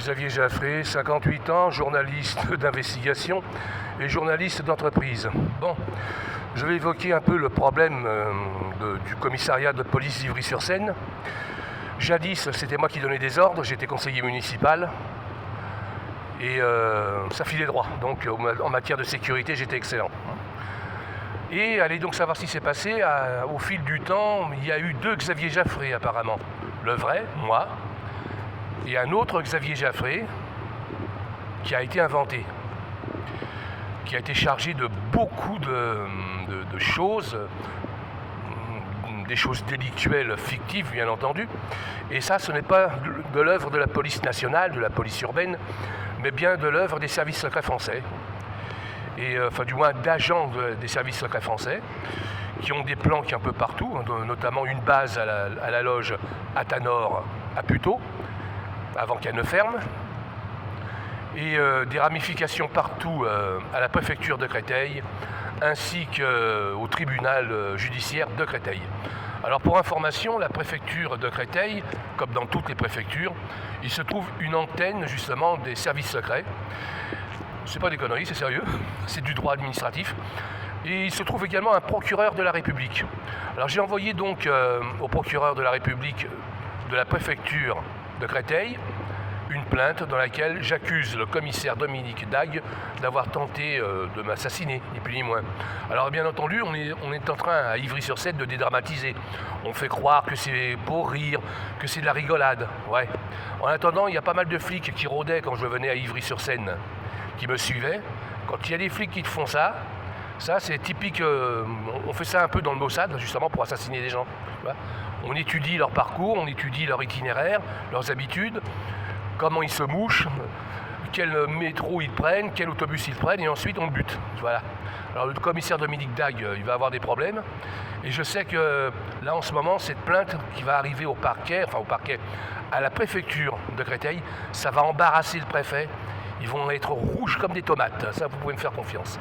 Xavier Jaffré, 58 ans, journaliste d'investigation et journaliste d'entreprise. Bon, je vais évoquer un peu le problème du commissariat de police d'Ivry-sur-Seine. Jadis, c'était moi qui donnais des ordres, j'étais conseiller municipal et ça filait droit. Donc en matière de sécurité, j'étais excellent. Et allez donc savoir ce qui s'est passé. Au fil du temps, il y a eu deux Xavier Jaffré apparemment. Le vrai, moi, et un autre Xavier Jaffré qui a été inventé, qui a été chargé de beaucoup de choses, des choses délictuelles, fictives bien entendu. Et ça, ce n'est pas de l'œuvre de la police nationale, de la police urbaine, mais bien de l'œuvre des services secrets français. Et enfin du moins d'agents des services secrets français qui ont des planques un peu partout, notamment une base à la loge Athanor à Puteaux, avant qu'elle ne ferme, et des ramifications partout à la préfecture de Créteil, ainsi qu'au tribunal judiciaire de Créteil. Alors pour information, la préfecture de Créteil, comme dans toutes les préfectures, il se trouve une antenne justement des services secrets. C'est pas des conneries, c'est sérieux, c'est du droit administratif. Et il se trouve également un procureur de la République. Alors j'ai envoyé donc au procureur de la République de la préfecture de Créteil une plainte dans laquelle j'accuse le commissaire Dominique Dague d'avoir tenté de m'assassiner, ni plus ni moins. Alors bien entendu, on est en train à Ivry-sur-Seine de dédramatiser. On fait croire que c'est pour rire, que c'est de la rigolade. Ouais. En attendant, il y a pas mal de flics qui rôdaient quand je venais à Ivry-sur-Seine, qui me suivaient. Quand il y a des flics qui te font ça c'est typique, on fait ça un peu dans le Mossad, justement pour assassiner des gens. On étudie leur parcours, on étudie leur itinéraire, leurs habitudes, comment ils se mouchent, quel métro ils prennent, quel autobus ils prennent, et ensuite on le bute. Voilà. Alors le commissaire Dominique Dague, il va avoir des problèmes, et je sais que là en ce moment, cette plainte qui va arriver au parquet, à la préfecture de Créteil, ça va embarrasser le préfet. Ils vont être rouges comme des tomates, ça vous pouvez me faire confiance.